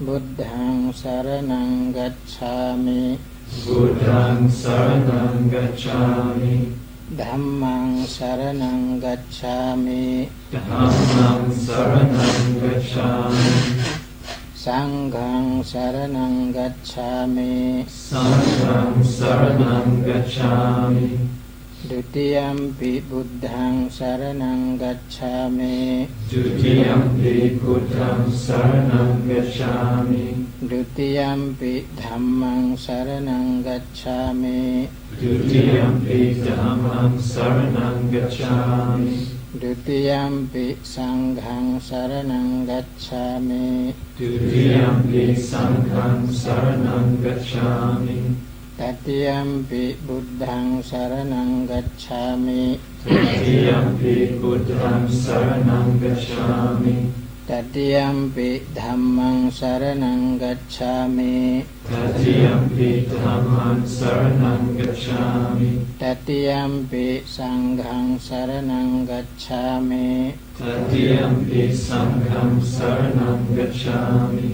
บุตถังสารนังกัจฉามิบุตตังสารนังกัจฉามิธัมมังสารนังกัจฉามิธัมมังสารนังกัจฉามิสังฆังสารนังกัจฉามิสังฆังสารนังกัจฉามิดุติยัมปิบุตถังสารนังกัจฉามิดุติยัมปิพุทธังสารนังกัจฉามิดุติยัมปิธัมมังสารนังกัจฉามิดุติยัมปิธัมมังสารนังกัจฉามิดุติยัมปิสังฆังสารนังกัจฉามิดุติยัมปิสังฆังสารนังกัจฉามิตติยัมปิบุตถังสารนังกัจฉามิตติยัมปิพุทธังสารนังกัจฉามิตติยัมปิธัมมังสารนังกัจฉามิตติยัมปิธัมมังสารนังกัจฉามิตติยัมปิสังฆังสารนังกัจฉามิตติยัมปิสังฆังสารนังกัจฉามิ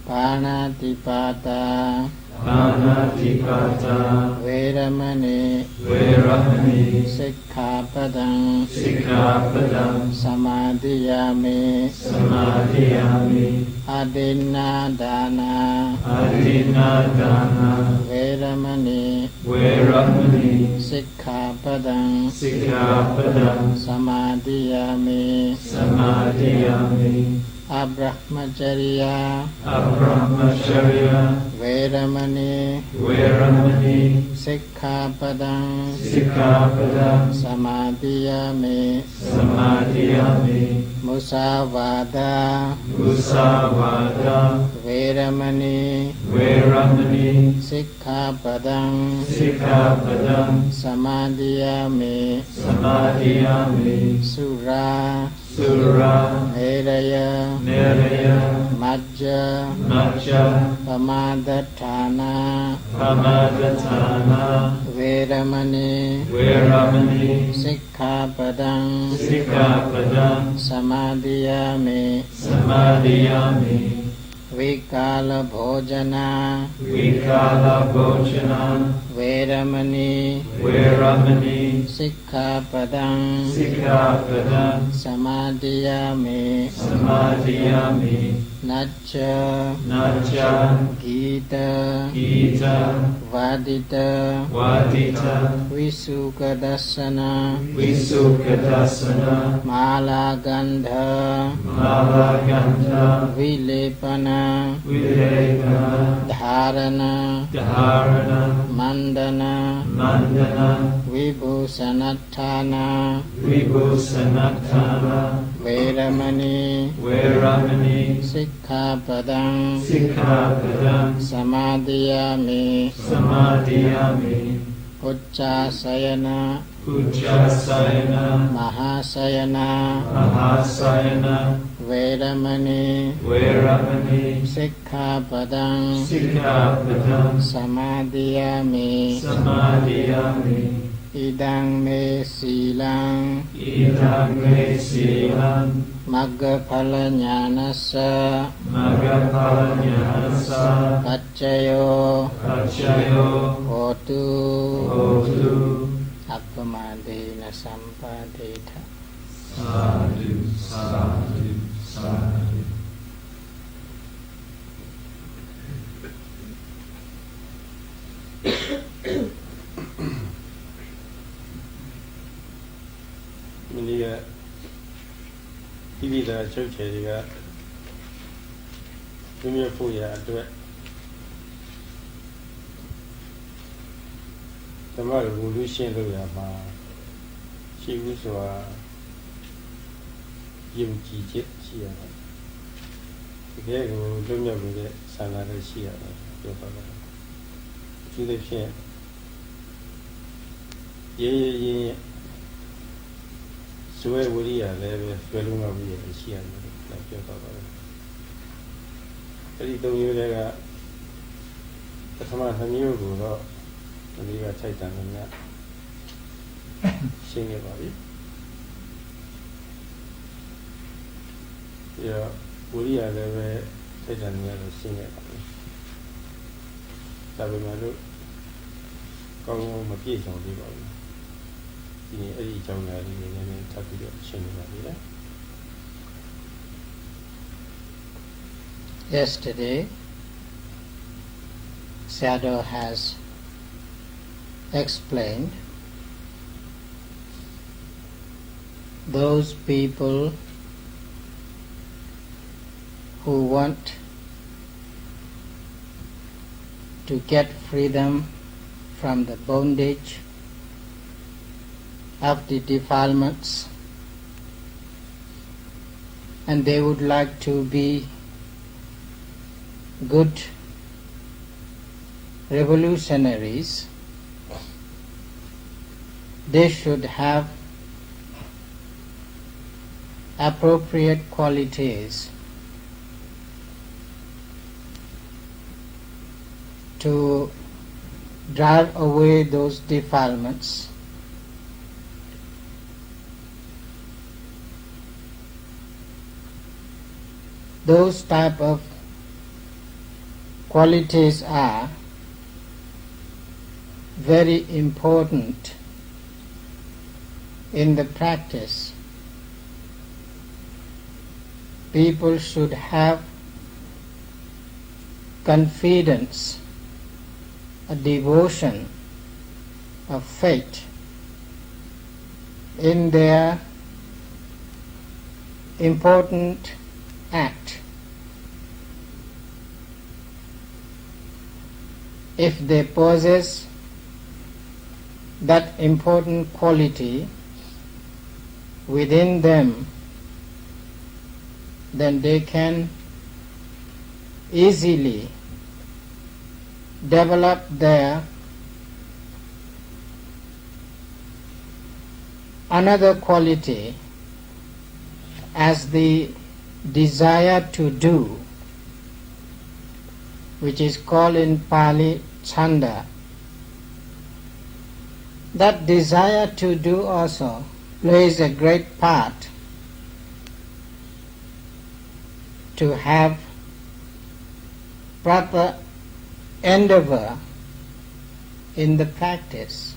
ปานาติปาตาปานาติปาตาเวรมณีเวรมณีสิกขาปดังสิกขาปดังสมาธิยามิสมาธิยามิอดินนาดานาอทินนาดานาเวรมณีเวรมณีสิกขาปดังสิกขาปดังสมาธิยามิสมาธิยามิอบรมจริยาอบรมจริยาเวรมณีเวรมณีสิกขาปดังสิกขาปดังสมาธิยามิสมาธิยามิมุสาวาทามุสาวาทาเวรมณีเวรมณีสิกขาปดังสิกขาปดังสมาธิยามิสมาธิยามิสุราสุราเนรยเนรยมัจจมัจจปมาดฐานาปมาดฐานาเวรมณีเวรมณีสิกขาปดังสิกขาปดังสมาธิยามิ สมาธิยามิวิกาลโภจนาวิกาลโภชนาเวรมณีเวรมณีสิกขาปดังสิกขาปดังสมาธิยามิ สมาธิยามินัจจนัจจกีตกีตวาดิตวาดิตวิสุกดัสสนาวิสุขทัสสนามาลากันธามาลากันธาวิเลปนาวิเลปนาธารณาธารณามันดนามันดนาวิภูสนัฏฐานาวิภูสนัฏฐานาเวรมณีเวรมณีสิกขาปดังสิกขาปดังสมาธิยามิสมาธิยามิอุจจาสยนะอุจจาสยนะมหาสยนะมหาสยนะเวรมณีเวรมณีสิกขาปดังสิกขาปดังสมาธิยามิ สมาธิยามิอิดังเมสีลังอิทังเมสีลังมักขะพลญาณัสสะมักขะพลญาณัสสะปัจจโยปัจจโยโหตุโหตุอัปปมาเดนะสัมปาเดทะสาธุสาธุสาธุဒီကပြည်သာချုပ်ချယ်တွေကမြို့ဖို့ရအတွက်ဓမ္မကိုလူရှင်းလို့ရမှာရှိဘူးဆိုတာယုံကြည်ချက်ရှိရတယ်တကယ်ကိုလွတ်မြောက်နေတဲ့ဆန္ဒလည်းရှိရတယ်ပြောပါမယ်ဒီလိုဖြင့်ရေးဇွဲဝိရိယလည်းပဲကျွဲလုံးလောက်ပြီးရရှိရတယ်လို့ပြောပါပါတယ်အဲ့ဒီသုံးမျိုးတွေကပထမ2မျိုးကိုတော့ဒီကထိုက်တန်နေညရှင်းနေပါပြီပြီးတော့ဝိရိယလည်းပဲ စိတ်ဓာတ်တွေကတော့ရှင်းနေပါဘူးဒါပေမဲ့လို့ကောင်းကောင်းမပြည့်စုံသေးပါဘူးဒီနေ့အဲ့ဒီအကြောင်းအရာလေးတွေလည်းထပ်ပြီးတော့ရှင်းနေပါသေးတယ် Yesterday, Sayadaw has explained those people who want to get freedom from the bondage of the defilements, and they would like to be good revolutionaries. They should have appropriate qualities to drive away those defilements. Those type of qualities are very important in the practice. People should have confidence, a devotion, a faith in their important act. If they possess that important quality within them, then they can easily develop their another quality as the desire to do, which is called in Pali Chanda. That desire to do also plays a great part to have proper endeavor in the practice.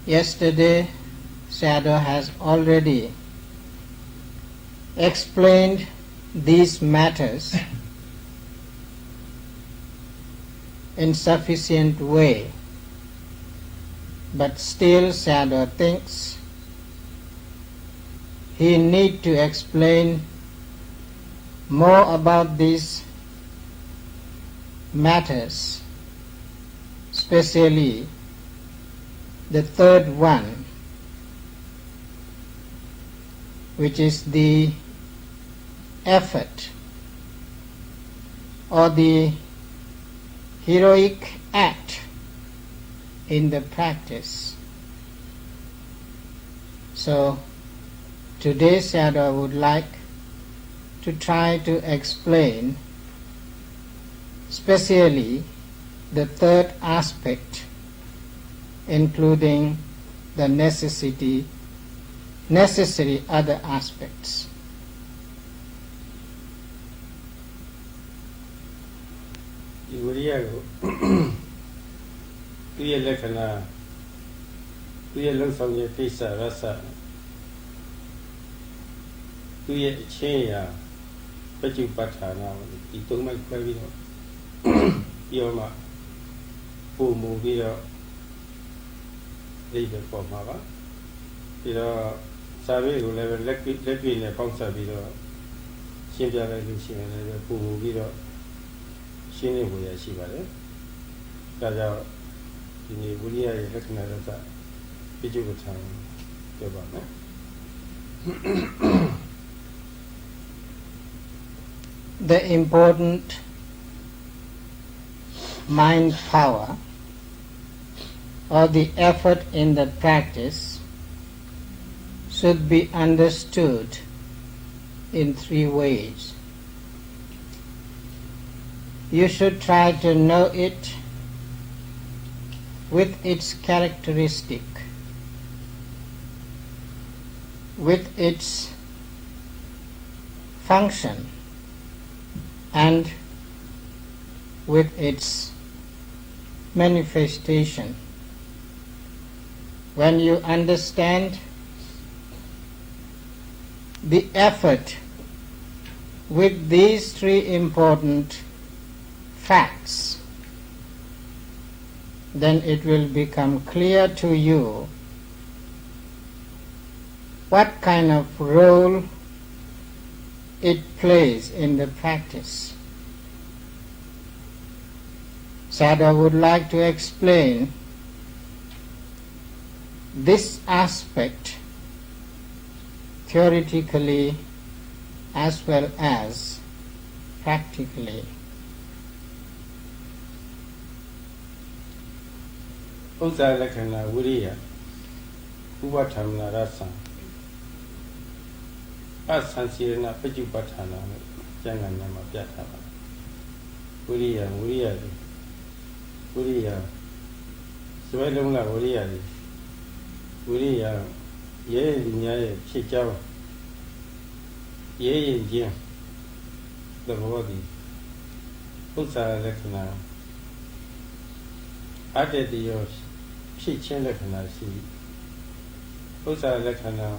Yesterday, Sayadaw has already explained these matters in sufficient way, but still Sayadaw thinks he need to explain more about these matters, especially the third one, which is the effort or the heroic act in the practice. So today Sayadaw would like to try to explain specially the third aspect, including the necessary other aspects. The Viriya ko tuye lakhana tuye langsang ye pisa rasa tuye cheya Satipaṭṭhāna ဒီသုံးမိုက်ခွဲပြီးတော့ပြောမှပုံမူပြီးတော့ဒီပဲပေါ်မှာပါပြီးတော့စာပေကိုလည်းလက်ပြည့်နဲ့ပေါင်းစပ်ပြီးတော့ရှင်းပြလိုက်လို့ရှိရင်လည်းပုံမူပြီးတော့ရှင်းနေဖို့ရရှိပါတယ်ဒါကြောင့်ဒီနေ့ဝိရိယရဲ့လက္ခဏာရတ္တပိဋကထာပြောပါမယ် The important mind power or the effort in the practice should be understood in three ways. You should try to know it with its characteristic. with its function and with its manifestation. When you understand the effort with these three important facts, then it will become clear to you what kind of role it plays in the practice. Sada would like to explain this aspect theoretically as well as practically. ဥစ္စာလက္ခဏာဝိရိယဥပဋ္ဌာမနာရသံအသံစီရဏပฏิပဋ္ဌာနာနဲ့ကျမ်းဂန်များမှာပြထားပါတယ်ဝိရိယစွဲလုံးကဝိရိယရဲလူများရဲ့ဖြစ်ကြောင်းရဲရင်ချင်းသဘောတည်းဥစ္စာလက္ခဏာအတ္တတယောဖြစ်ခြင်းလက္ခဏာရှိဥစ္စာလက္ခဏာ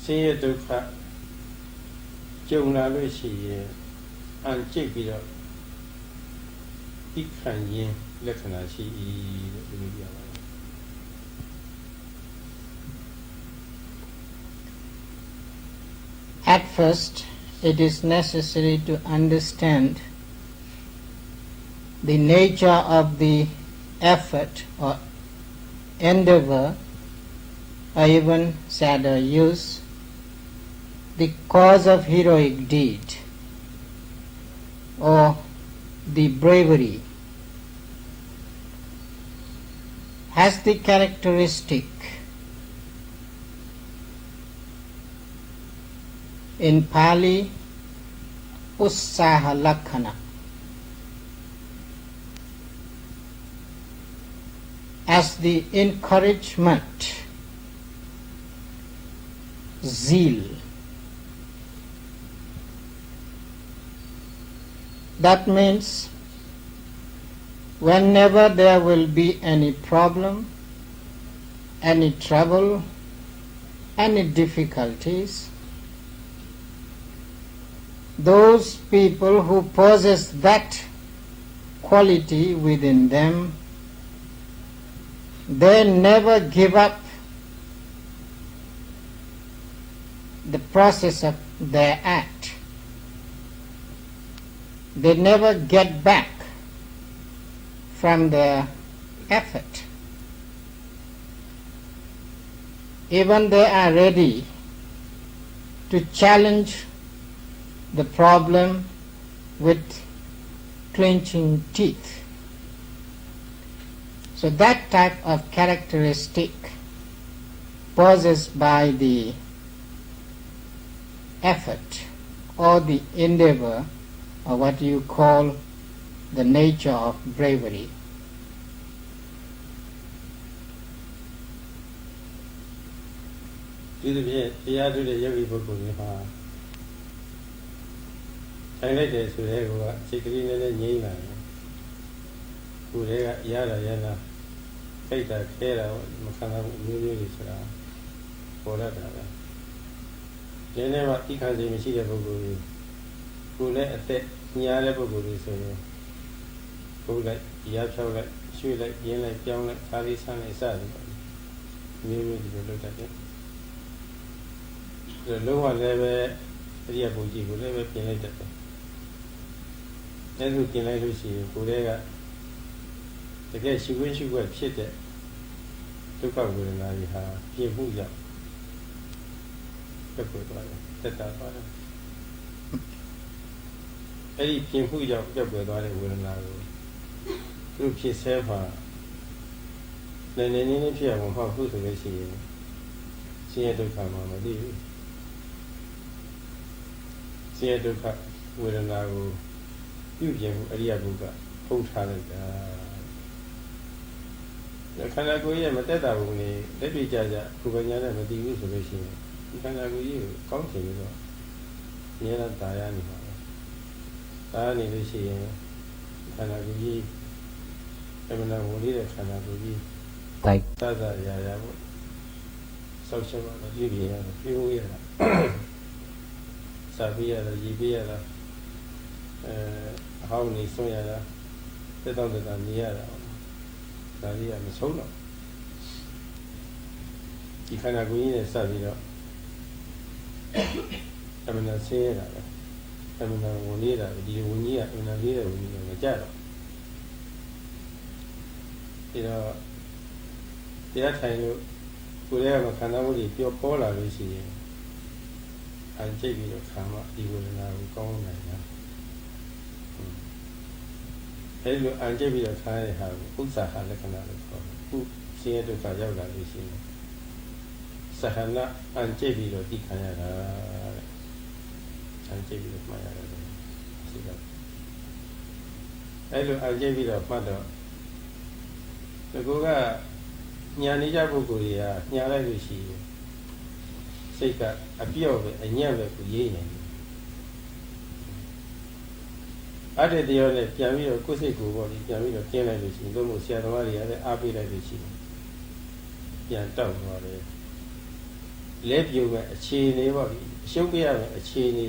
ဆင်းရဲဒုက္ခကြုံလာလို့ရှိရင်အံကျိတ်ပြီးတော့ဒီခံရင်လက္ခဏာရှိလို့ပြောပြပါတယ် At first, it is necessary to understand the nature of the effort or endeavor, or even sadder use, the cause of heroic deed or the bravery has the characteristic in Pali Ussaha Lakhana as the encouragement, zeal. That means whenever there will be any problem, any trouble, any difficulties, those people who possess that quality within them, they never give up the process of their act. They never get back from their effort. Even they are ready to challenge the problem with clenching teeth. So that type of characteristic possessed by the effort or the endeavor, or what you call the nature of bravery. ဒီလိုဖြင့်တရားထုတဲ့ယောဂီပုဂ္ဂိုလ်တွေဟာထိုင်လိုက်တယ်ဆိုတဲ့ကောစိတ်ကလေးနဲ့ငြိမ့်လာတယ်ကိုယ်တွေကရတာစိတ်ဓာတ်ခဲတာမခံနိုင်ဘူးမျိုးတွေဆိုတာပေါ်လာတာပဲဒီနေ့မှဤခံစီမရှိတဲ့ပုဂ္ဂိုလ်တွေကိုယ်လည်းအသက်ညားတဲ့ပုဂ္ဂိုလ်တွေဆိုရင်ကိုယ်လည်းရားဖြောက်လိုက်ရွှေ့လိုက်ရင်းလိုက်ပြောင်းလိုက်ခါလေးဆန်းလိုက်စသည်မျိုးဒီလိုလုပ်တတ်တယ်လုံးဝလည်းပဲအရိယဘုရားကိုလည်းပဲပြင်လိုက်တတ်တယ်အဲ့လိုပြင်လိုက်လို့ရှိရင်ကိုယ်တည်းကတကယ်ရှိခွင့်ရှိခွင့်ဖြစ်တဲ့ဒုက္ခဝေဒနာတွေဟာပြင်မှုကြောင့်တက်ပေါ်သွားတယ်တက်တာသွားတယ်အဲ့ဒီပြင်မှုကြောင့်တက်ပေါ်သွားတဲ့ဝေဒနာကိုသူဖြစ်ဆဲမှာလည်းနည်းနည်းဖြစ်အောင်မဟုတ်ဘူးဆိုလို့ရှိရင်ဆင်းရဲဒုက္ခမှာမသိဘူးဆင်းရဲဒုက္ခဝေဒနာကိုပြုပြင်မှုအရိယဘုရားဖုံးထားလိုက်တာ khana ko ye ma tet ta bu ni let pi ja ja ko ba nya ne ma ti bu so lo shin di khana ko ye kaung chin ni so nye na ta ya ni ba ta ni lo shin khana ko ye emana wo li de khana ko ye Like ta ya ya bu sau sau ba ji bi ya pi wo ya sa bi ya la ji bi ya la how ni so ya la tet ta ni ya laဒါလေးကမဆုံးတော့ဒီခန္ဓာကိုယ်ကြီးနဲ့စပြီးတော့အမှန်တရားဆင်းရဲတာပဲအမှန်တရားဝင်နေတာဒီဝင်ကြီးကအမှန်တရားလေးတဲ့ဝင်ကြီးကမကြတော့ဒီတော့တရားထိုင်လို့ကိုယ်ရဲ့ခန္ဓာကိုယ်ကြီးပြောပေါ်လာလို့ရှိရင်အန်ကျိတ်ပြီးတော့ခံမှဒီဝေဒနာကိုကောင်းနိုင်တာအဲ့လိုအန်ကျိတ်ပြီးတော့ခံရတဲ့ဟာကိုဥစ္စာဟာလက္ခဏာလို့ခေါ်တယ်ခုဆင်းရဲဒုက္ခရောက်လာလို့ရှိရင်စဟနာအန်ကျိတ်ပြီးတော့ဒီခံရတာတဲ့အန်ကျိတ်ပြီးတော့မှတ်ရတယ်ရှိတယ်အဲ့လိုအန်ကျိတ်ပြီးတော့မှတ်တော့ဒီကောကညာနေကြပုဂ္ဂိုလ်တွေကညာလိုက်လို့ရှိရင်စိတ်ကအပြော့ပဲအညံ့ပဲကိုရေးနေတယ်အဲ့ဒီတရားနဲ့ပြန်ပြီးတော့ကိုယ်စိတ်ကိုပေါ့ဒီပြန်ပြီးတော့ကျင်းလိုက်လို့ရှိရင်တို့မို့ဆရာတော်ကလည်းအားပေးလိုက်လို့ရှိရင်ပြန်တောက်သွားတယ်လက်ပြုံမဲ့အခြေအနေပေါ့ဒီအရှုံးပြရမဲ့အခြေအနေ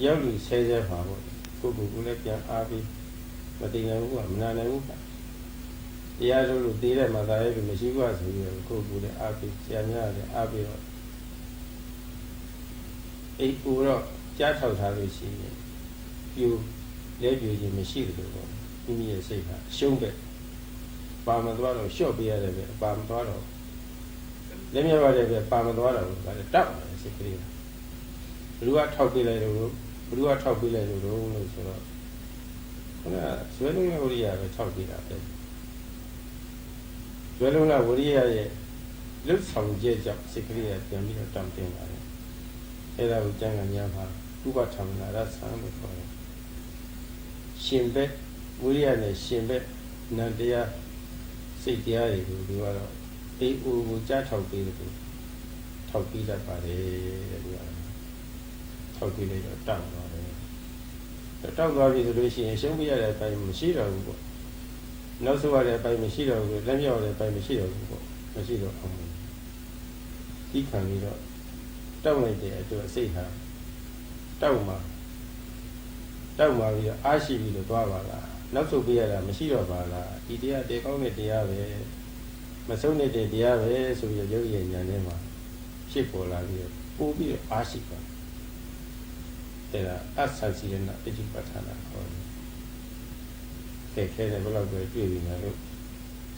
ရောက်လို့ဆဲဆဲပါပေါ့ကိုယ်ကိုယ်လည်းပြန်အားပေးမတည်နိုင်ဘူးကမနာနိုင်ဘူးတရားလို့သေးတဲ့မှာသာရဲ့လို့မရှိဘူးဆိုပြီးတော့ကိုယ်ကိုယ်လည်းအားပေးဆရာများလည်းအားပေးတော့အိပ်ဦးတော့ကြားထောက်ထားလို့ရှိရင်ပြူလက်ပြူခြင်းမရှိတယ်လို့ပေါ့မိမိရဲ့စိတ်ဟာရှုံးတဲ့ပါမသွားတော့လျှော့ပေးရတယ်ပဲပါမသွားတော့လက်မြပါတယ်ပဲပါမသွားတော့ဘူးဒါလည်းတောက်တယ်စိတ်ကလေးဘယ်သူကထောက်ပေးလိုက်လို့ဘယ်သူကထောက်ပေးလိုက်လို့ဆိုတော့ခုနကဇွဲလုံးဝရိယပဲထောက်ပေးတာပဲဇွဲလုံးဝရိယရဲ့လွတ်ဆောင်ချက်ကြောင့်စိတ်ကလေးကပြန်ပြီးတော့တောင့်တင်းလာတယ်အဲ့ဒါကိုကျမ်းဂန်များမှာဥပထမနာရသံလို့ခေါ်တယ်ရှင်ဘက်ဝိရိယနဲ့ရှင်ဘက်နန္တရားစိတ်တရားတွေကိုဒီကတော့အေးအိုကိုကြားထောက်ပေးတယ်ထောက်ပြီးတတ်ပါတယ်တဲ့ဒီကထောက်ပြီးလိုက်တော့တောက်သွားတယ်တောက်သွားပြီဆိုလို့ရှိရင်ရှုံးပြရတဲ့အပိုင်းမရှိတော့ဘူးပေါ့နောက်ဆုံးရတဲ့အပိုင်းမရှိတော့ဘူးလက်မြောက်တဲ့အပိုင်းမရှိတော့ဘူးပေါ့မရှိတော့အောင်ဒီခံပြီးတော့တောက်လိုက်တဲ့အတွက်စိတ်ဟာတောက်မှာပြီးတော့အားရှိပြီးတော့သွားပါလားနောက်ဆုံးပြရတာမရှိတော့ပါလားဒီတရားတေကောင်းတဲ့တရားပဲမဆုံးတဲ့တရားပဲဆိုပြီးတော့ရုပ်ရည်ဉာဏ်ထဲမှာဖြစ်ပေါ်လာပြီးတော့ပို့ပြီးတော့အားရှိပါအဲ့ဒါအဆစီရဏပฏิပဋ္ဌာနာခေါ်တယ်ခဲတယ်ဘယ်လောက်ပဲတွေ့ပြီးမှလို့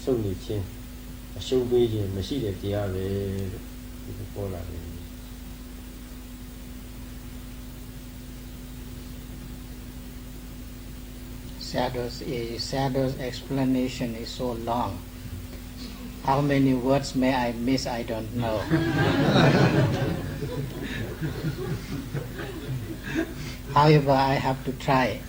ဆုံးနေချင်းအရှုံးပေးခြင်းမရှိတဲ့တရားပဲလို့ဒီပေါ်လာတယ်Sadh's explanation is so long. How many words may I miss? I don't know. However, I have to try it.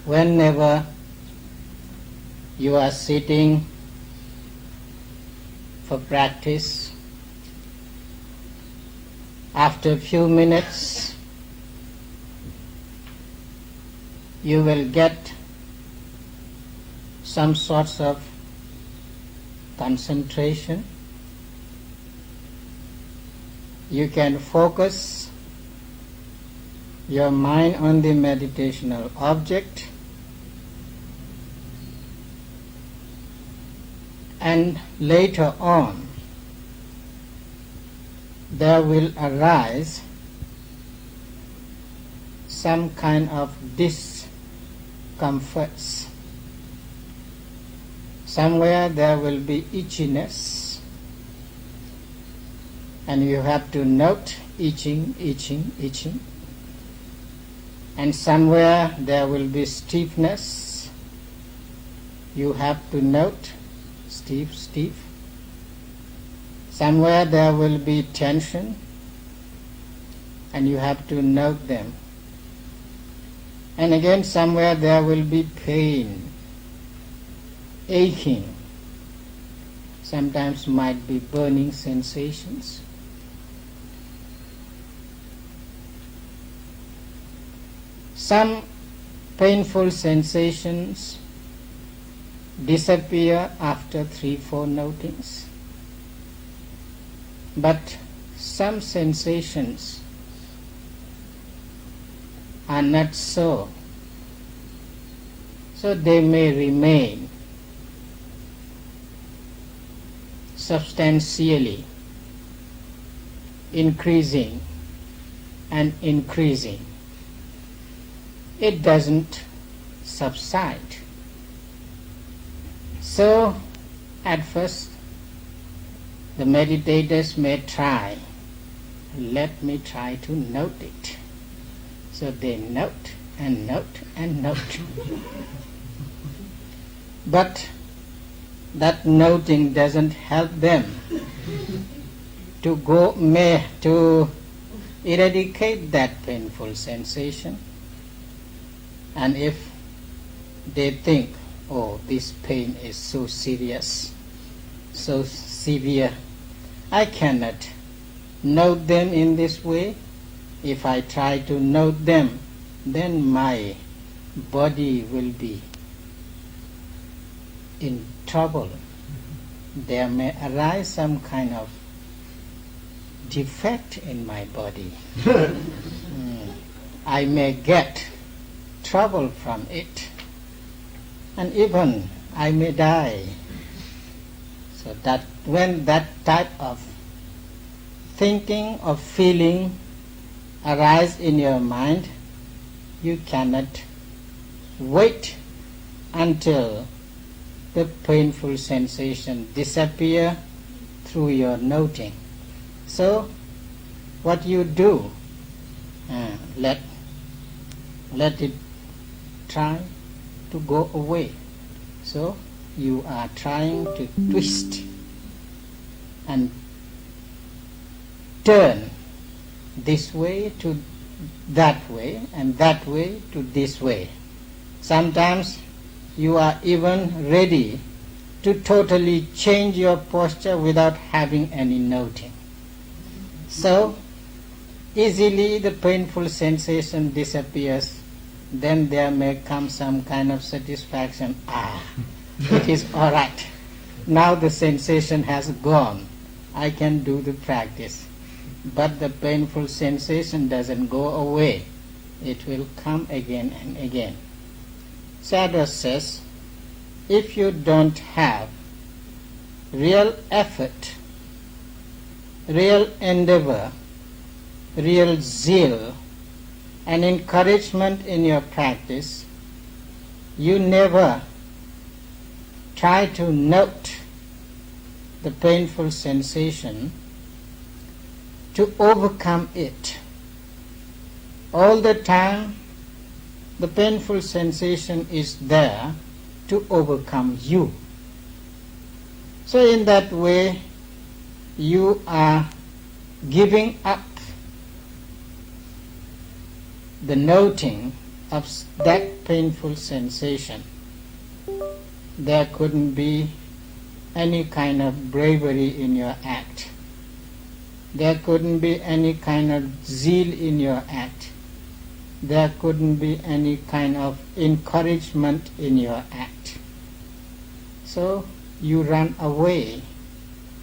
Whenever you are sitting for practice, after a few minutes, you will get some sorts of concentration. You can focus your mind on the meditational object, and later on there will arise some kind of discomforts. Somewhere there will be itchiness, and you have to note itching. And somewhere there will be stiffness. You have to note stiff. Somewhere there will be tension. and you have to note them. And again somewhere there will be pain, aching, sometimes might be burning sensations. Some painful sensations disappear after 3-4 notings, but some sensations are not so. So they may remain substantially increasing and increasing. It doesn't subside. So at first the meditators may try, let me try to note it. So they note and note and note. But that noting doesn't help them to eradicate that painful sensation. And if they think, oh, this pain is so serious, so severe, I cannot note them in this way. If I try to note them, then my body will be in trouble. There may arise some kind of defect in my body. I may get trouble from it, and even I may die. So that when that type of thinking or feeling arise in your mind, you cannot wait until the painful sensation disappear through your noting. So what you do, let it try to go away. So you are trying to twist and turn this way to that way and that way to this way. Sometimes you are even ready to totally change your posture without having any noting. So easily the painful sensation disappears. Then there may come some kind of satisfaction. It is all right. Now the sensation has gone. I can do the practice. But the painful sensation doesn't go away. It will come again and again. Sayadaw says, if you don't have real effort, real endeavor, real zeal, and encouragement in your practice, you never try to note the painful sensation to overcome it. All the time the painful sensation is there to overcome you. So in that way you are giving up the noting of that painful sensation. There couldn't be any kind of bravery in your act. There couldn't be any kind of zeal in your act. There couldn't be any kind of encouragement in your act. So you run away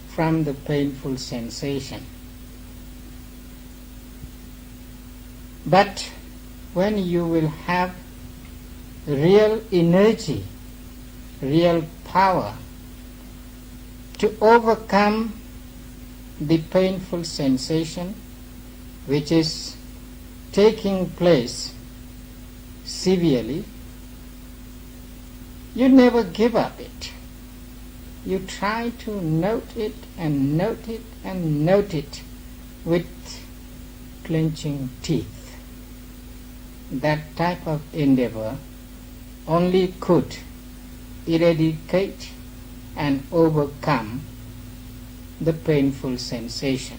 from the painful sensation. But when you will have real energy, real power to overcome the painful sensation which is taking place severely, you never give up it. You try to note it and note it and note it with clenching teeth. That type of endeavor only could eradicate and overcome the painful sensation.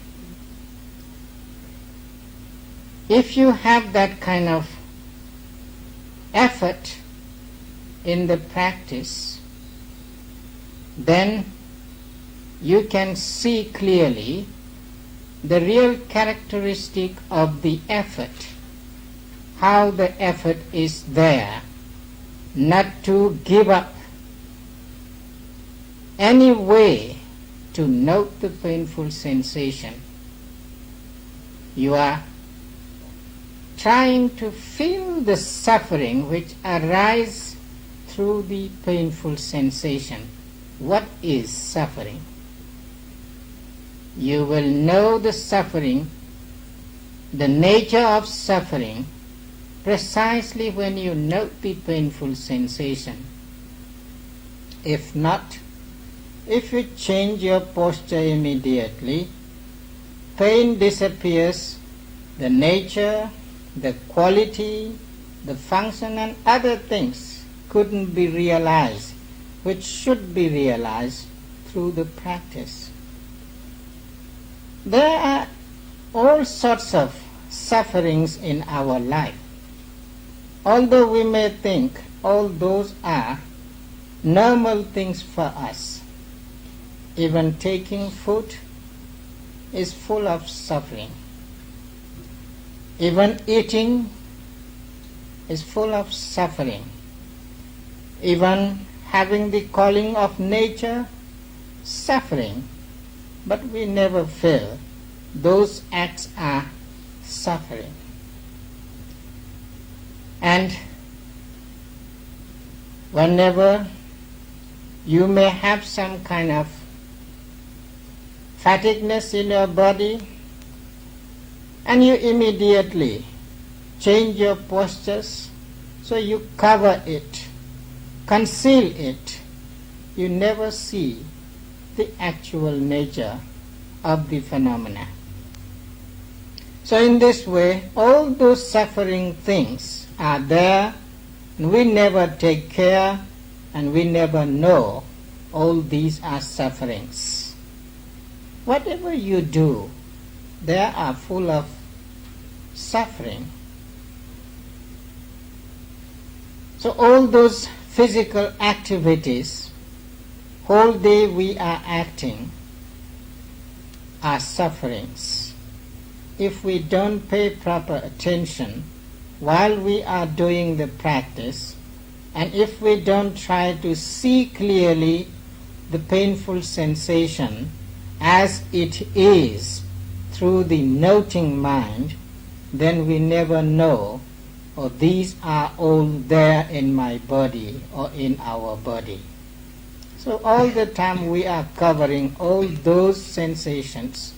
If you have that kind of effort in the practice, then you can see clearly the real characteristic of the effort, how the effort is there not to give up any way to note the painful sensation. You are trying to feel the suffering which arises through the painful sensation. What is suffering? You will know the suffering, the nature of suffering, precisely when you note the painful sensation. If not, if you change your posture immediately, pain disappears, the nature, the quality, the function and other things couldn't be realized, which should be realized through the practice. There are all sorts of sufferings in our life. Although we may think all those are normal things for us, even taking food is full of suffering. Even eating is full of suffering. Even having the calling of nature, suffering. But we never feel those acts are suffering. And whenever you may have some kind of fatigueness in your body, and you immediately change your postures, so you cover it, conceal it, you never see the actual nature of the phenomena. So in this way, all those suffering things are there, and we never take care, and we never know all these are sufferings. Whatever you do, they are full of suffering. So all those physical activities, whole day we are acting, are sufferings. If we don't pay proper attention while we are doing the practice, and if we don't try to see clearly the painful sensation as it is through the noting mind, then we never know, oh, these are all there in my body or in our body. So all the time we are covering all those sensations,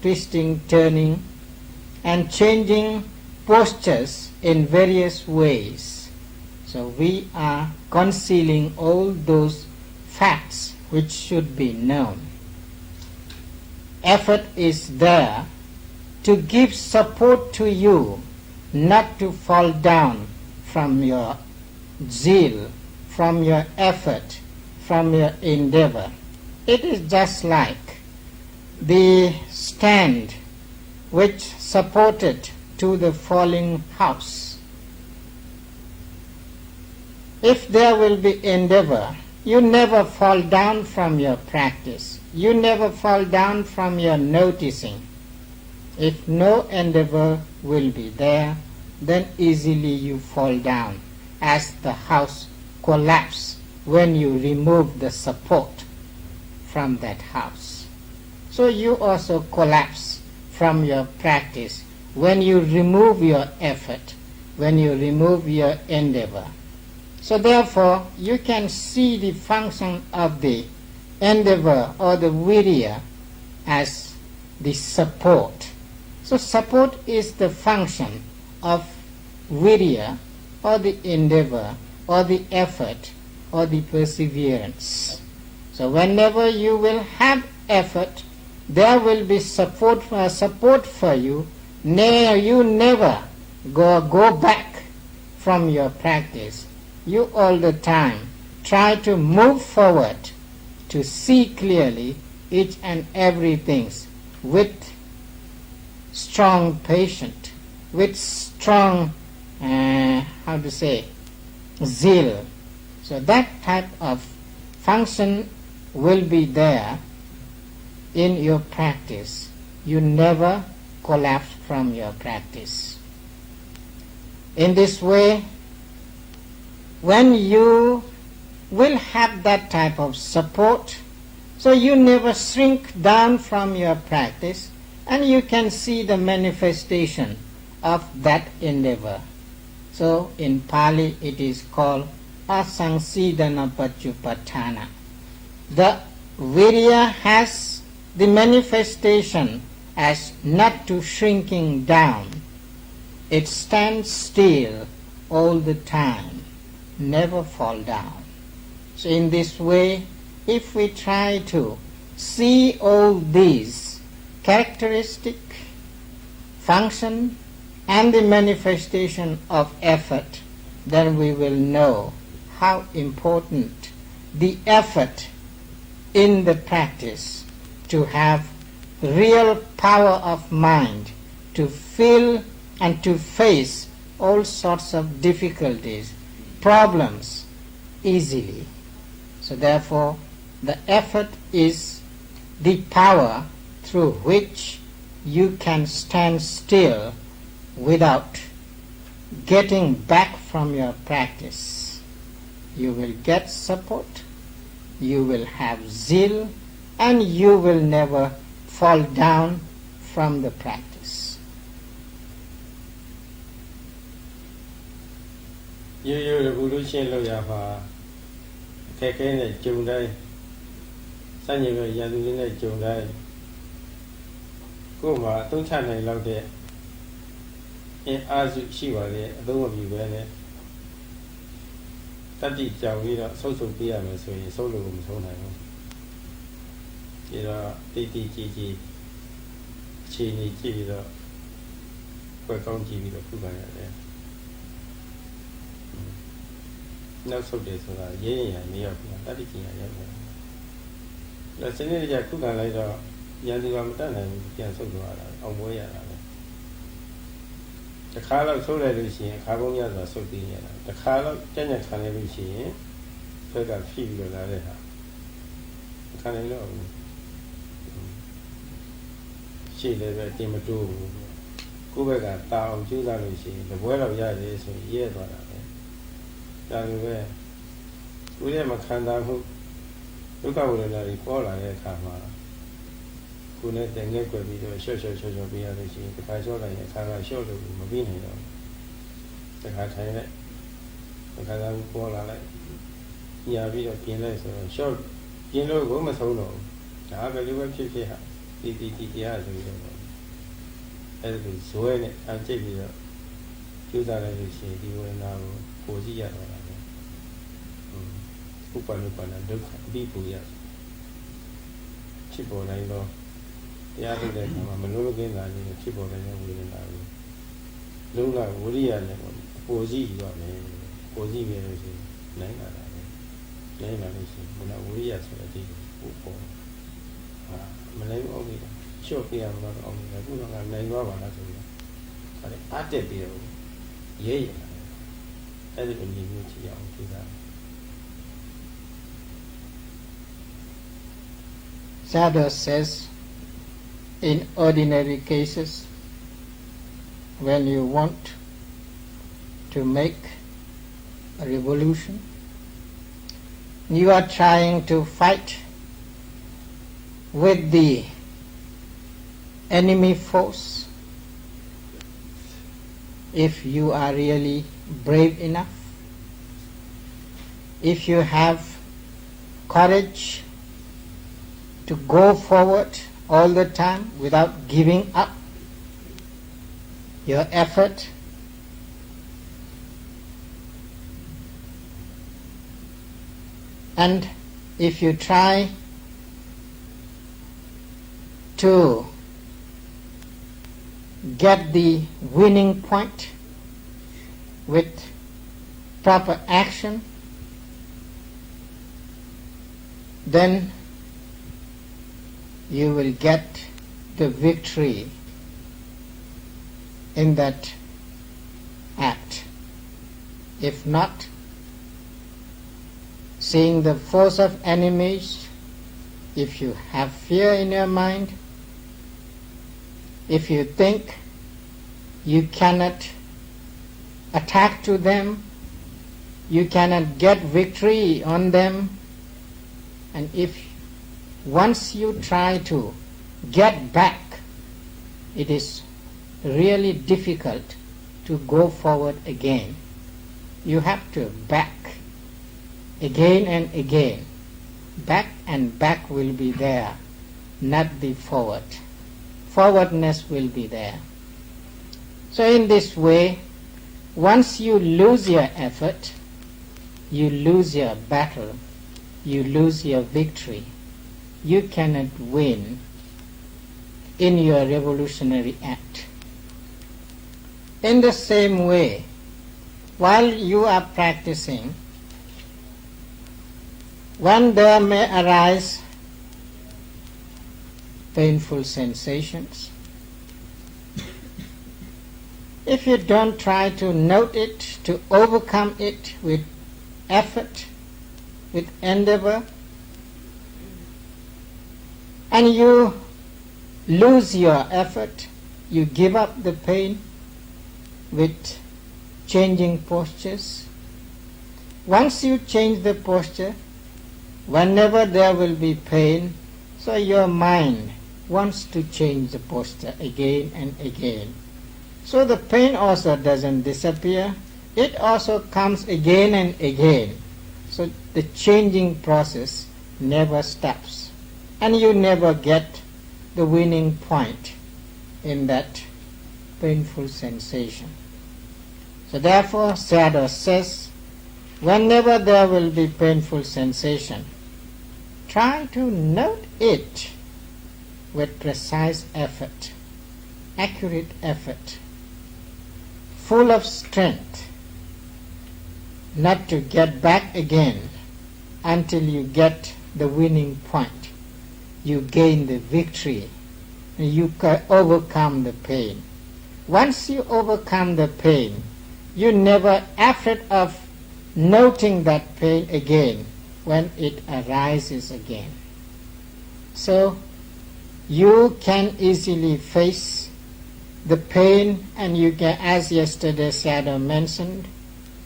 twisting, turning, and changing postures in various ways. So we are concealing all those facts which should be known. Effort is there to give support to you, not to fall down from your zeal, from your effort, from your endeavor. It is just like the stand which supported to the falling house. If there will be endeavor, you never fall down from your practice. You never fall down from your noticing. If no endeavor will be there, then easily you fall down, as the house collapses when you remove the support from that house. So you also collapse from your practice when you remove your effort, when you remove your endeavor. So therefore, you can see the function of the endeavor or the virya as the support. So support is the function of virya or the endeavor or the effort or the perseverance. So whenever you will have effort, there will be support for you. You never go back from your practice. You all the time try to move forward to see clearly each and everything with strong patience, with strong, zeal. So that type of function will be there in your practice. You never collapse from your practice. In this way, when you will have that type of support, so you never shrink down from your practice, and you can see the manifestation of that endeavor. So in Pali it is called asangsidana paccupatthana. The virya has the manifestation as not to shrinking down. It stands still all the time, never fall down. So in this way, if we try to see all these characteristic, function, and the manifestation of effort, then we will know how important the effort in the practice to have real power of mind to feel and to face all sorts of difficulties, problems easily. So therefore, the effort is the power through which you can stand still without getting back from your practice. You will get support, you will have zeal, and you will never fall down from the practice. You revolution lo ya fa keke ne jung dai san yin lo yan lu ne jung dai ko ma tong cha nai law de in a su shi ba le a thong ma pyu be ne tat ti jaw wi do sau sau pi ya me so yin sau lo ko ma sau nai bu di do ti ti ji ji chi ni ji bi do kwai kaung ji bi do phu ba ya leနောက်ဆုတ်တယ်ဆိုတာရင်းရင်မရောက်ဘူးတတိကျင်ရရောက်တယ်။ဒါစနေကြခုခံလိုက်တော့ဉာဏ်သူကမတတ်နိုင်ဘူးပြန်ဆုတ်သွားတာအောင်ပွဲရတာပဲ။တစ်ခါတော့ဆုတ်လိုက်လို့ရှိရင်ခါကုန်းရဆိုတာဆုတ်ပြီးရတာ။တစ်ခါတော့ကြက်ညက်ခံလိုက်လို့ရှိရင်ဘက်ကဖြီးပြီးတော့လာတဲ့ဟာခံနိုင်တော့ဘူး။ရှေ့လည်းပဲတင်မတိုးဘူး။ကိုယ့်ဘက်ကတာအောင်ကျူးစားလို့ရှိရင်တပွဲတော့ရတယ်ဆိုရင်ရဲသွားတာပဲ။ဒါလိုပဲကိုယ်ရဲ့မခံစားမှုဒုက္ခဝေဒနာတွေပေါ်လာတဲ့အခါမှာကိုယ်နဲ့တန်ငယ်ွယ်ပြီးတော့ရှော့ပေးရလို့ရှိရင်တစ်ခါရှော့လိုက်ရင်အခါကရှော့လို့မပြီးနိုင်တော့တစ်ခါထိုင်လိုက်တစ်ခါသာပေါ်လာလိုက်ညာပြီးတော့ပြင်လိုက်ဆိုတော့ရှော့ပြင်လို့ကိုမဆုံးတော့ဒါပဲလိုပဲဖြစ်ဟာတီတရားဆိုပြီးတော့အဲ့ဒီဇွဲနဲ့အကျိတ်ပြီးတော့ကျူးစားလိုက်လို့ရှိရင်ဒီဝေဒနာကိုကိုကြည့်ရတော့တယ်ဥပနိပန္နဒုက္ခအပြီးပူရဖြစ်ပေါ်နိုင်တော့တရားထုတ်တဲ့အခါမှာမလို့ကင်းတာကြီးဖြစ်ပေါ်နိုင်တဲ့ဝေဒနာကိုလုံးဝဝိရိယနဲ့ပေါ့ပိုကြည့်ရမယ်ပိုကြည့်ပြီးလို့ရှိရင်နိုင်လာတာပဲနိုင်လာလို့ရှိရင်ဘုရားဝိရိယဆိုတဲ့အတိတ်ကိုပေါ်မနိုင်အောင်ပြီးချော့ပြရမှာတော့အောင်တယ်ခုတော့ကနိုင်သွားပါလားဆိုတော့ဒါလည်းအတက်ပြီးတော့ရဲရအဲ့ဒီလိုမျိုးကြည့်အောင်ကြည့်တာ Sadhu says, in ordinary cases, when you want to make a revolution, you are trying to fight with the enemy force. If you are really brave enough, if you have courage to go forward all the time without giving up your effort, and if you try to get the winning point with proper action, then you will get the victory in that If not, seeing the force of enemies, if you have fear in your mind, if you think you cannot attack to them, you cannot get victory on them, and if once you try to get back, it is really difficult to go forward again. You have to back again and again. Back and back will be there, not the forward. Forwardness will be there. So in this way, once you lose your effort, you lose your battle, you lose your victory. You cannot win in your revolutionary act. In the same way, while you are practicing, when there may arise painful sensations, if you don't try to note it, to overcome it with effort, with endeavor, and you lose your effort, you give up the pain with changing postures. Once you change the posture, whenever there will be pain, so your mind wants to change the posture again and again. So the pain also doesn't disappear, it also comes again and again. So the changing process never stops, and you never get the winning point in that painful sensation. So therefore, Sayadaw says, whenever there will be painful sensation, try to note it with precise effort, accurate effort, full of strength, not to get back again until you get the winning point. You gain the victory, you can overcome the pain. Once you overcome the pain, you never afraid of noting that pain again when it arises again. So you can easily face the pain, and you can, as yesterday Sayadaw mentioned,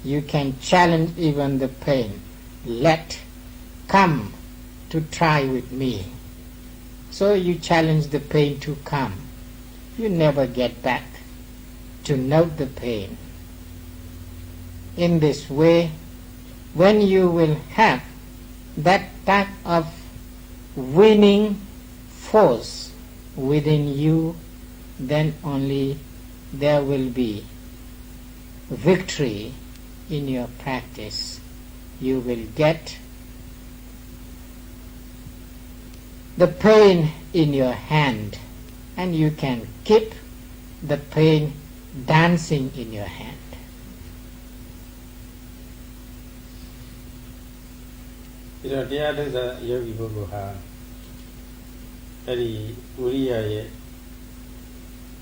you can challenge even the pain. Come to try with me. So you challenge the pain to come. You never get back to note the pain. In this way, when you will have that type of winning force within you, then only there will be victory in your practice. You will get the pain in your hand, and you can keep the pain dancing in your hand. ဒီတော့တရားဒုစရယောဂီပုဂ္ဂိုလ်ဟာအဲ့ဒီဝိရိယရဲ့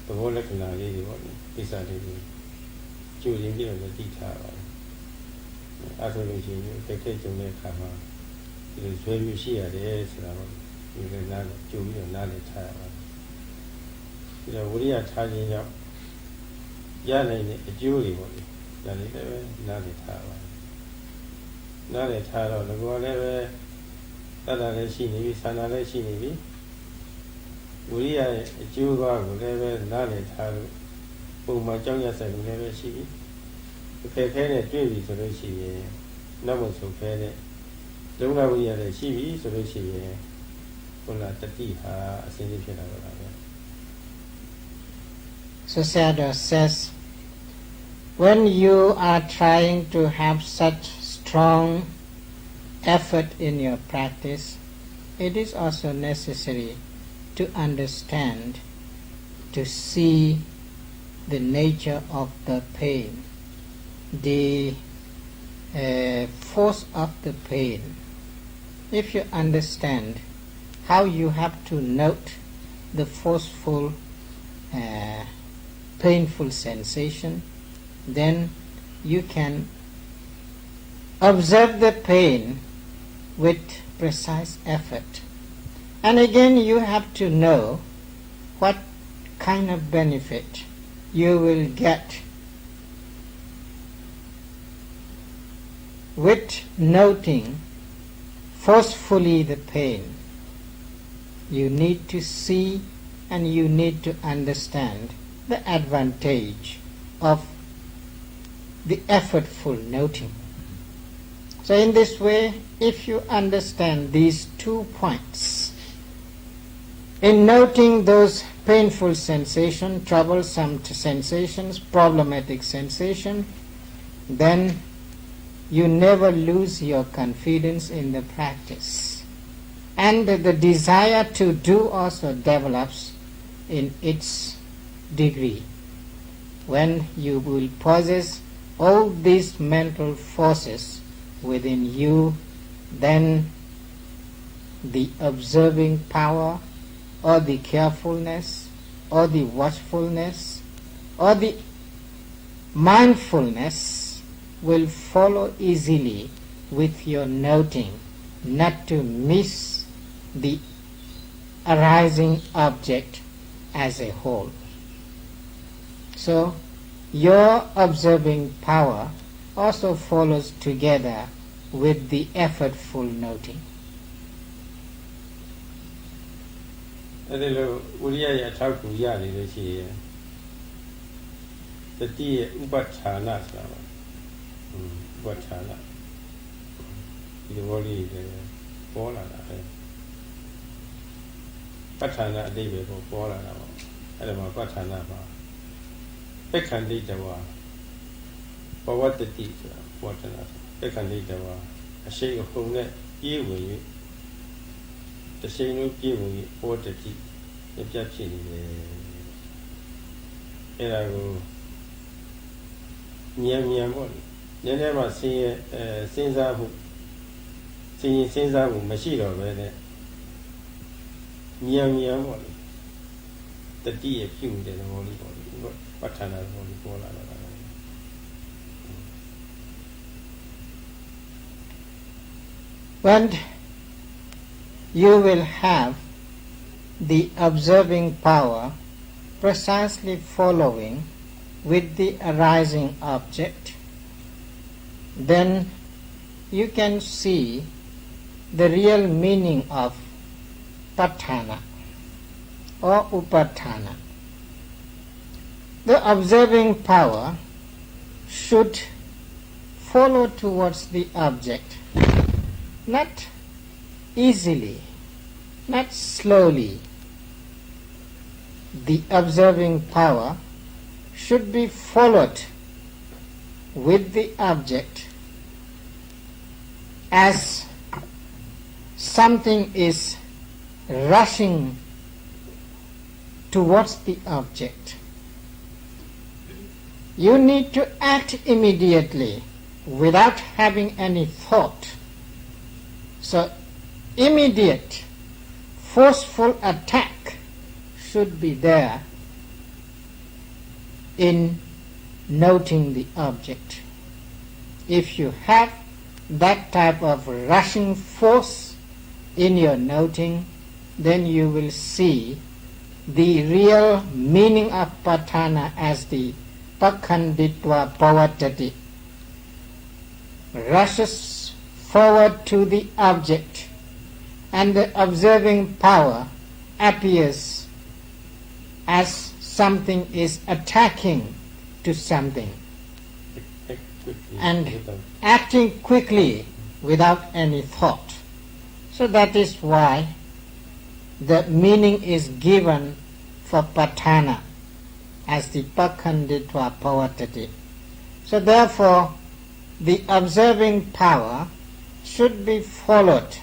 သဘောလက္ခဏာလေးတွေပေါ့လေကိစ္စလေးတွေကြိုရင်းပြီးတော့သိထားပါတယ်အဲ့ဆိုလို့ရှိရင်တစ်ခေတ်ကြုံတဲ့အခါမှာဒီလိုဆွဲမျိုးရှိရတယ်ဆိုတာပေါ့ဒီလိုနားကြိုပြီးတော့နားလည်းထားရပါတယ်ဒီတော့ဝိရိယထားခြင်းကြောင့်ရနိုင်တဲ့အကျိုးတွေပေါ့လေဒါလေးလည်းနားလည်းထားပါတယ်နားလည်းထားတော့ငကောလည်းပဲတတ်တာလည်းရှိနေပြီဆန္ဒလည်းရှိနေပြီဝိရိယရဲ့အကျိုးကောကိုလည်းပဲနားလည်းထားလို့ပုံမှန်ကြောင်းရဆိုင်လည်းပဲရှိပြီအခက်ခဲနဲ့တွေ့ပြီဆိုလို့ရှိရင်နောက်မှဆိုခဲတဲ့ဒုက္ခဝိရိယလည်းရှိပြီဆိုလို့ရှိရင်ခုနတတိဟာအစဉ်လေးဖြစ်လာတော့တာပဲ So Sayadaw says, when you are trying to have such strong effort in your practice, it is also necessary to understand, to see the nature of the pain, the force of the pain. If you understand how you have to note the forceful, painful sensation, then you can observe the pain with precise effort. And again you have to know what kind of benefit you will get with noting forcefully the pain. You need to see and you need to understand the advantage of the effortful noting. So in this way, if you understand these 2 points, in noting those painful sensations, troublesome sensations, problematic sensations, then you never lose your confidence in the practice. And the desire to do also develops in its degree. When you will possess all these mental forces within you, then the observing power or the carefulness or the watchfulness or the mindfulness will follow easily with your noting, not to miss the arising object as a whole. So your observing power also follows together with the effortful noting. အဲ့ဒီလိုဝိရိယရဲ့အထောက်အကူရနေလို့ရှိရင်တတိယဥပဋ္ဌာဏဆိုတာပါဥပဋ္ဌာဏဒီလိုလေးပေါ်လာတာပဲပဋ္ဌာဏအတိတ်ပဲပေါ်လာတာပေါ့အဲ့ဒါမှာပဋ္ဌာဏပါပက္ခန္တိတဝါဘဝတ္တိဆိုတာပေါ်တာပက္ခန္တိတဝါအရှိအဟုန်နဲ့ပြေးဝင်၍တရှိန်လုံးပြေးဝင်၍ပေါ်တတိပြတ်ဖြစ်နေတယ်အဲ့ဒါကိုမြန်ပေါ့လေနည်းနည်းမှစဉ်းစားဖို့စဉ်းစားဖို့မရှိတော့ပဲနဲ့မြန်ပေါ့လေတတိယပြုတဲ့သဘောလေးပေါ့လေပဋ္ဌာန်းသဘောလေးပေါ်လာတာ When you will have the observing power precisely following with the arising object, then you can see the real meaning of Patthāna or Upaṭṭhāna. The observing power should follow towards the object, not easily, not slowly. The observing power should be followed with the object as something is rushing towards the object. You need to act immediately without having any thought. So immediate, forceful attack should be there in noting the object. If you have that type of rushing force in your noting, then you will see the real meaning of Patthāna as the pakhanditva pavattati, rushes forward to the object, and the observing power appears as something is attacking to something and acting quickly without any thought. So that is why the meaning is given for Patthāna as the pakhanditva pavattati. So therefore the observing power should be followed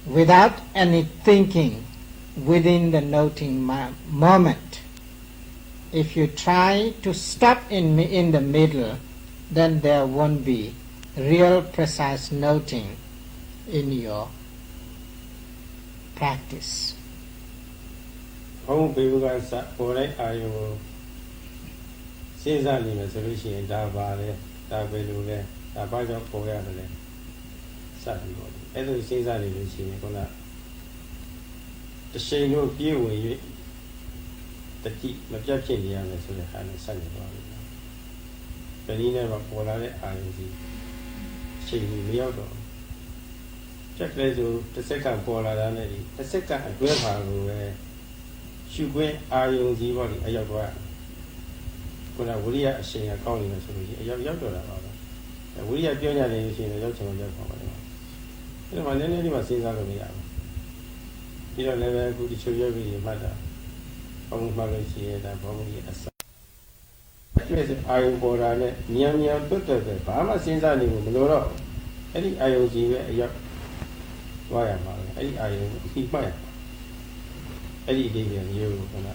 without any thinking within the noting moment. If you try to stop in the middle, then there won't be real precise noting in your practice. ဘုံဘေဘကစပေါ်လိုက်အာယုံစဉ်းစားနေမယ်ဆိုလို့ရှိရင်ဒါပါလေဒါပဲလို့လဲ ဘာကြောင့်ပေါ်ရတယ်လဲစတယ်ပေါ့အဲ့လိုစဉ်းစားနေလို့ရှိရင်ခုနတရှိန်တို့ပြေးဝင်၍တတိမပြတ်ဖြစ်နေရမယ်ဆိုတဲ့ဟာနဲ့ဆက်နေပါဘူး။ဒီနည်းနဲ့ပေါ်လာတဲ့အာယုံကြီးချိန်ကြီးမရောက်တော့ချက်ကလေးဆိုတစ်စက္ကန့်ပေါ်လာတာနဲ့တစ်စက္ကန့်အတွင်းမှာကိုပဲရှုခွင့်အာယုံကြီးပေါ့လေအရောက်သွားခုနဝိရိယအရှိန်ကကောင်းနေတယ်ဆိုလို့အရောက်တော့တာပါပဲဝိရိယပြောကြတယ်ဆိုရင်ရောက်ချင်ရောက်ပါပါတော့အဲ့ဒါမှလည်းနည်းနည်းလေးမှစဉ်းစားလို့မရဘူးပြီးတော့လည်းပဲအခုဒီချိုရုပ်ကြီးမှတ်တာဘုံမှတ်လို့ရှိရင်ဒါဘုံကြီးအစအဲ့ဒီအာယုံပေါ်လာနဲ့မြန်တွတ်ပဲဘာမှစဉ်းစားနေလို့မလို့တော့အဲ့ဒီအာယုံကြီးပဲအရောက်သွားရမှာပဲအဲ့ဒီအာယုံကိုအပြီးမှတ်ရအဲ့ဒီအသေးပဲမျိုးခုန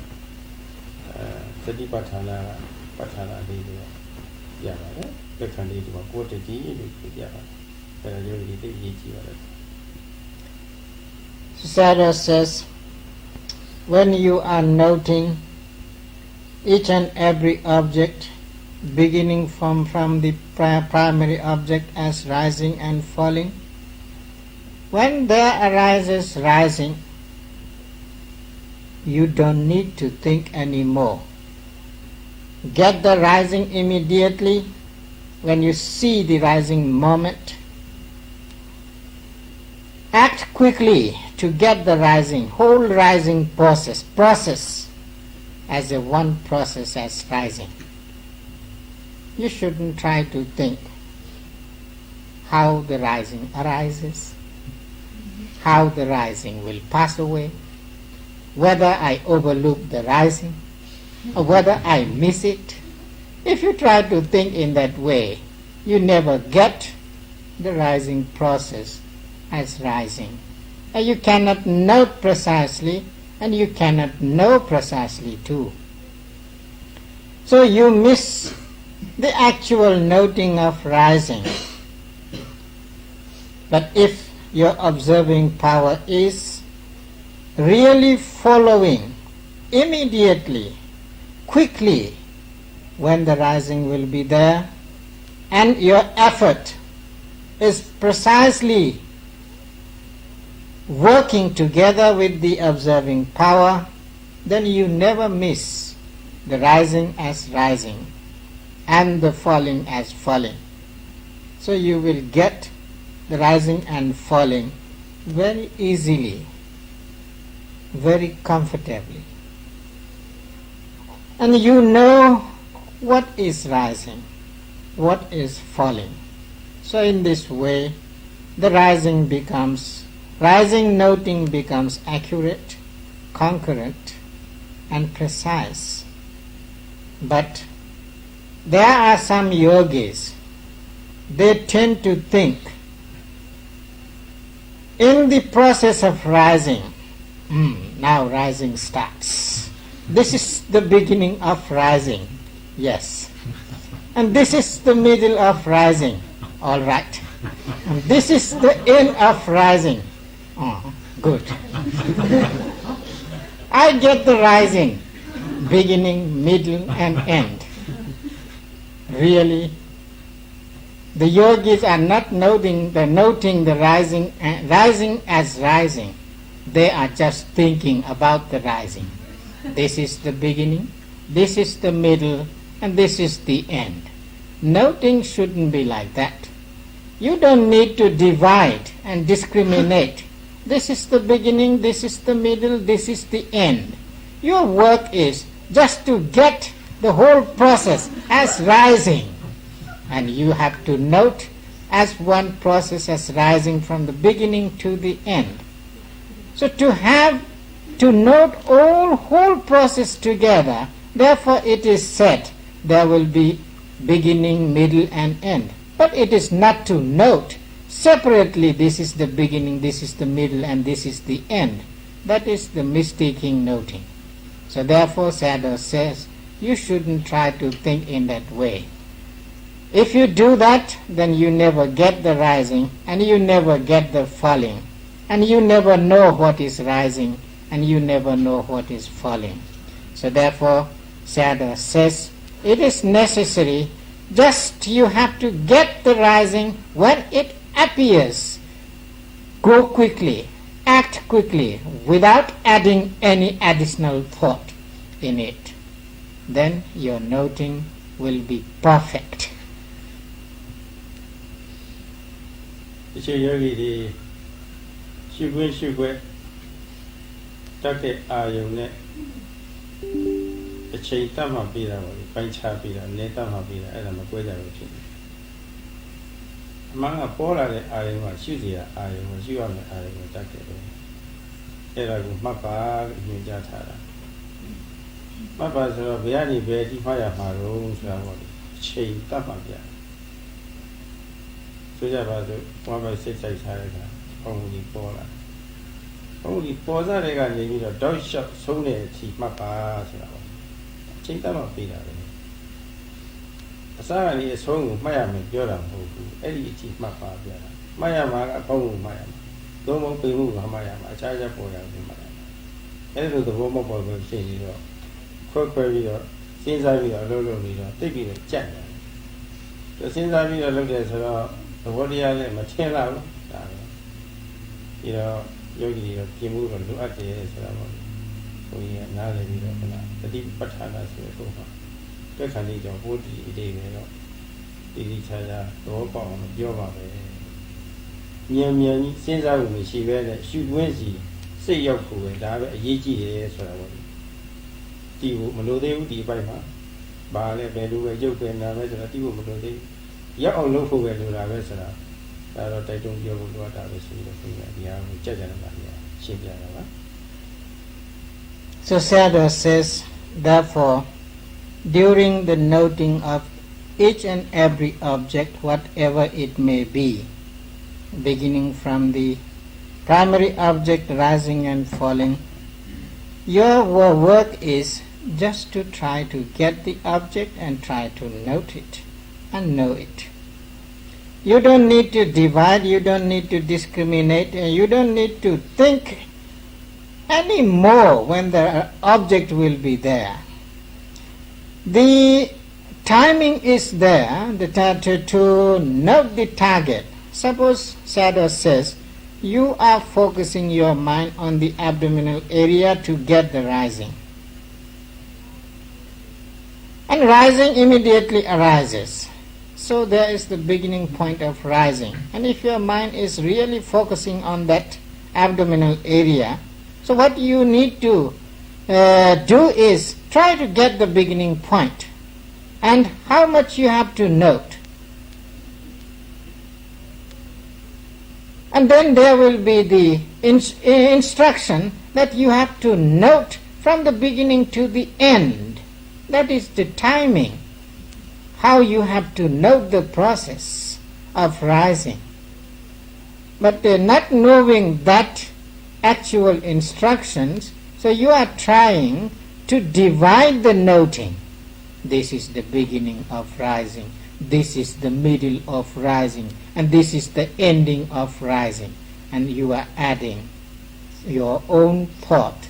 သတိပဋ္ဌာနာပဋ္ဌာနာအသေးပဲရပါတယ်လက်ခံလေးဒီမှာကိုယ်တည်းလို့ပြပါတယ်အဲ့ဒါမျိုးဒီသိရေးကြည့်ပါလားSayadaw says, when you are noting each and every object, beginning from the primary object as rising and falling, when there arises rising, you don't need to think anymore. Get the rising immediately when you see the rising moment. Act quickly to get the rising, whole rising process as a one process as rising. You shouldn't try to think how the rising arises, how the rising will pass away, whether I overlook the rising or whether I miss it. If you try to think in that way, you never get the rising process as rising. And you cannot note precisely, and you cannot know precisely too. So you miss the actual noting of rising. But if your observing power is really following immediately, quickly, when the rising will be there, and your effort is precisely working together with the observing power, then you never miss the rising as rising and the falling as falling. So you will get the rising and falling very easily, very comfortably. And you know what is rising, what is falling. So in this way, the rising noting becomes accurate, concurrent, and precise. But there are some yogis, they tend to think in the process of rising, now rising starts. This is the beginning of rising, yes. And this is the middle of rising, all right. And this is the end of rising. Oh, good. I get the rising, beginning, middle, and end. Really, the yogis are not noting the rising as rising. They are just thinking about the rising. This is the beginning, this is the middle, and this is the end. Noting shouldn't be like that. You don't need to divide and discriminate. This is the beginning, this is the middle, this is the end. Your work is just to get the whole process as rising. And you have to note as one process as rising from the beginning to the end. So to note all whole process together, therefore it is said there will be beginning, middle, and end. But it is not to note separately, this is the beginning, this is the middle, and this is the end. That is the mistaking noting. So therefore Sayadaw says, you shouldn't try to think in that way. If you do that, then you never get the rising, and you never get the falling, and you never know what is rising, and you never know what is falling. So therefore Sayadaw says, it is necessary Just you have to get the rising when it appears. Go quickly, act quickly, without adding any additional thought in it. Then your noting will be perfect. တချို့ယောဂီတွေရှုခွင့်ရှုခွက်တက်တဲ့အာယုံနဲ့အချိန်တတ်မှပြီးတာပါလေပိုင်းခြားပြီးတာနေတတ်မှပြီးတာအဲ့ဒါမကွဲကြဘူးဖြစ်တယ်အမှန်ကပေါ်လာတဲ့အာယုံကရှုစီရအာယုံကိုရှုရမယ်အာယုံကိုတက်တယ်အဲ့ဒါကိုမှတ်ပါလို့ညွှန်ကြားထားတာမှတ်ပါဆိုတော့ဘယ်ကနေဘယ်ဒီမှရမှာတော့ဆိုတာပေါ့လေအချိန်တတ်မှပြဆိုကြပါစို့ဘာပဲစိတ်ဆိုင်ထားတဲ့ကဘုံကြီးပေါ်လာဘုံကြီးပေါ်စားတဲ့ကနေပြီးတော့တောက်လျှောက်ဆုံးတဲ့အထိမှတ်ပါဆိုတာပေါ့အချိန်တတ်မှပြီးတာပဲအစားကနေအဆုံးကိုမှတ်ရမယ်ပြောတာမဟုတ်ဘူးအဲ့ဒီအထိမှတ်ပါပြတာမှတ်ရမှာကဘုံကိုမှတ်ရမှာသုံးပုံပိန်မှုကမှတ်ရမှာအခြားချက်ပေါ်ရတယ်မှတ်ရမှာအဲ့လိုသဘောမပေါ်ဘူးဖြစ်ပြီးတော့ခွဲပြီးတော့စဉ်းစားပြီးတော့အလုပ်လုပ်ပြီးတော့သိပြီးတော့ကြက်တယ်သူစဉ်းစားပြီးတော့လုပ်တယ်ဆိုတော့သဘောတရားလည်းမထင်လာဘူးဒါပဲပြီးတော့ယောဂီတွေပြင်မှုတော့လိုအပ်တယ်ဆိုတာပေါ့ဘုန်းကြီးကနားလည်ပြီးတော့ခဏတတိပဋ္ဌာနာဆိုတဲ့ပုံမှာတွေ့ခံနေကြောင့်ဘုဒ္ဓဒီအတိတ်ပဲတော့ဒီခြားခြားသဘောပေါက်အောင်ပြောပါပဲမြန်မြန်ကြီးစဉ်းစားမှုမရှိပဲနဲ့ရှုသွင်းစီစိတ်ရောက်ဖို့ပဲဒါပဲအရေးကြီးတယ်ဆိုတာပေါ့တီးဖို့မလိုသေးဘူးဒီအပိုင်းမှာဘာလဲဘယ်လိုပဲရုပ်ပဲနာပဲဆိုတာတီးဖို့မလိုသေးဘူးရောက်အောင်လုပ်ဖို့ပဲလိုတာပဲဆိုတာဒါတော့တိုက်တွန်းပြောဖို့လိုတာပဲရှိတယ်ခင်ဗျာဒီဟာကိုကြက်ကြတယ်ပါဗျာရှင်းပြတာပါ So Sayadaw says, therefore, during the noting of each and every object, whatever it may be, beginning from the primary object rising and falling, your work is just to try to get the object and try to note it and know it. You don't need to divide, you don't need to discriminate, and you don't need to think any more when the object will be there. The timing is there to note the target. Suppose Sayadaw says, you are focusing your mind on the abdominal area to get the rising. And rising immediately arises. So there is the beginning point of rising. And if your mind is really focusing on that abdominal area, so what you need to do is try to get the beginning point and how much you have to note. And then there will be the instruction that you have to note from the beginning to the end. That is the timing, how you have to note the process of rising. But not knowing that actual instructions, so you are trying to divide the noting. This is the beginning of rising, this is the middle of rising, and this is the ending of rising, and you are adding your own thought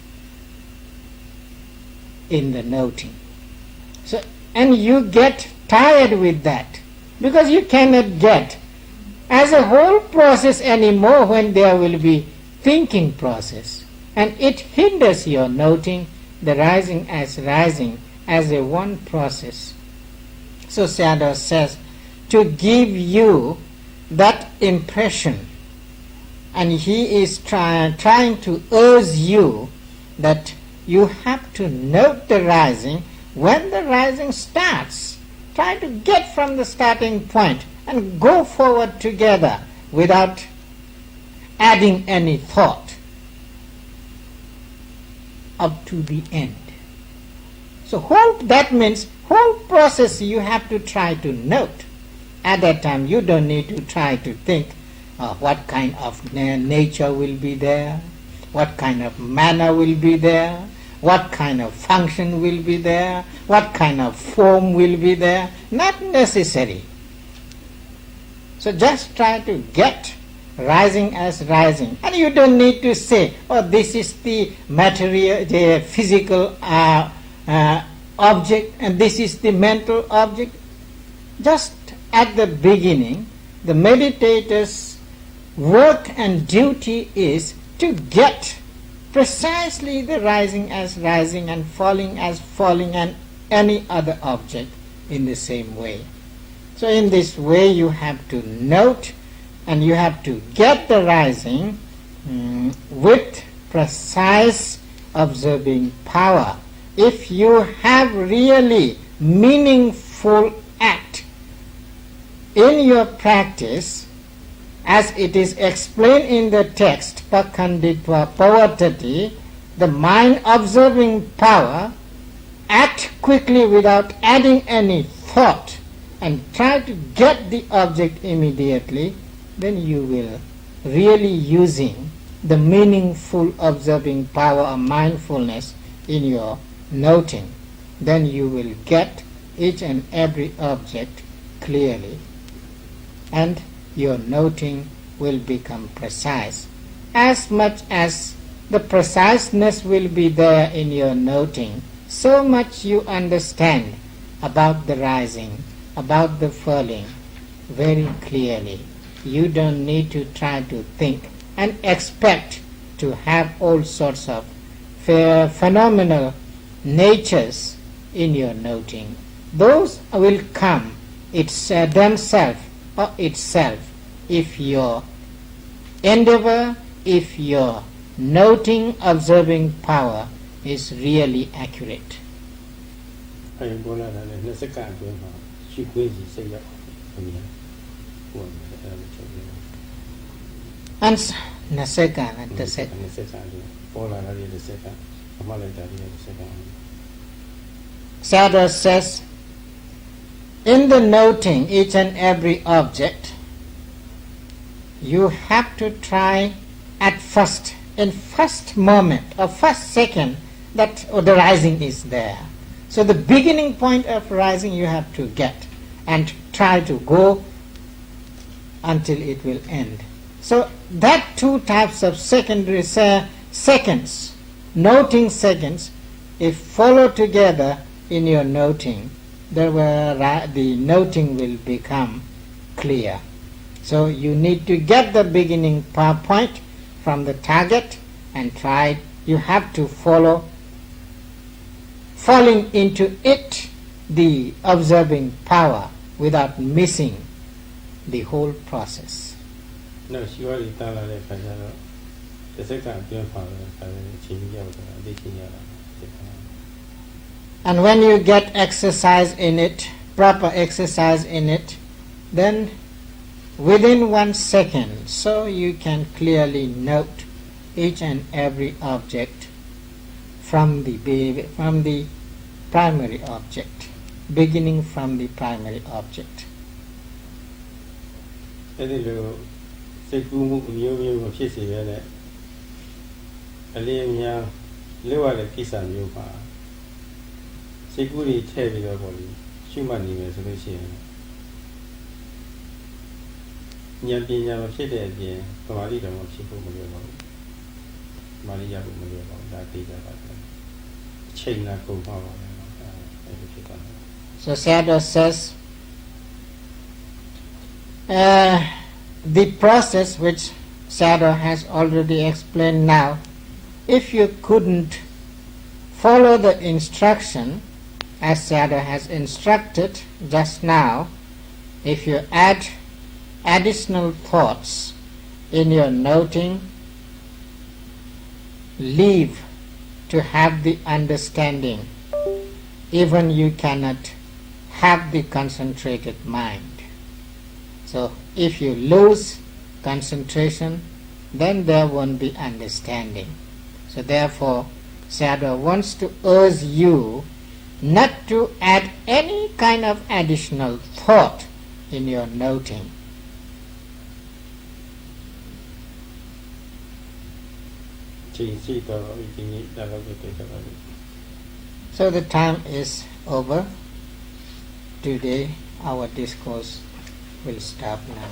in the noting. So, and you get tired with that because you cannot get as a whole process anymore when there will be thinking process, and it hinders your noting the rising as a one process. So Sayadaw says, to give you that impression, and he is trying to urge you that you have to note the rising when the rising starts. Try to get from the starting point and go forward together without adding any thought up to the end. So that means whole process you have to try to note. At that time you don't need to try to think what kind of nature will be there, what kind of manner will be there, what kind of function will be there, what kind of form will be there. Not necessary. So just try to get rising as rising, and you don't need to say, oh, this is the material, the physical object, and this is the mental object. just at the beginning, the meditator's work and duty is to get precisely the rising as rising and falling as falling and any other object in the same way. So in this way you have to note and you have to get the rising with precise observing power. If you have really meaningful act in your practice, as it is explained in the text, pakanditva pavatati, the mind observing power, act quickly without adding any thought and try to get the object immediately, then you will really using the meaningful observing power of mindfulness in your noting. Then you will get each and every object clearly, and your noting will become precise. As much as the preciseness will be there in your noting, so much you understand about the rising, about the falling very clearly. You don't need to try to think and expect to have all sorts of phenomenal natures in your noting. Those will come themselves or itself if your endeavor, if your noting, observing power is really accurate. And Naseka and the second. Sayadaw says, in the noting each and every object, you have to try at first, in first moment or first second, that the rising is there. So the beginning point of rising you have to get and try to go until it will end. So that two types of secondary seconds, noting seconds, if followed together in your noting, the noting will become clear. So you need to get the beginning point from the target and try. You have to falling into it the observing power without missing the whole process. No, and when you get exercise in it, proper exercise in it, then within 1 second, so you can clearly note each and every object from the primary object, beginning from the primary object. So Sayadaw says, the process which Sayadaw has already explained now, if you couldn't follow the instruction as Sayadaw has instructed just now, if you add additional thoughts in your noting, leave to have the understanding, even you cannot have the concentrated mind. So if you lose concentration, then there won't be understanding. So therefore Sayadaw wants to urge you not to add any kind of additional thought in your noting. So the time is over. Today our discourse will stop now.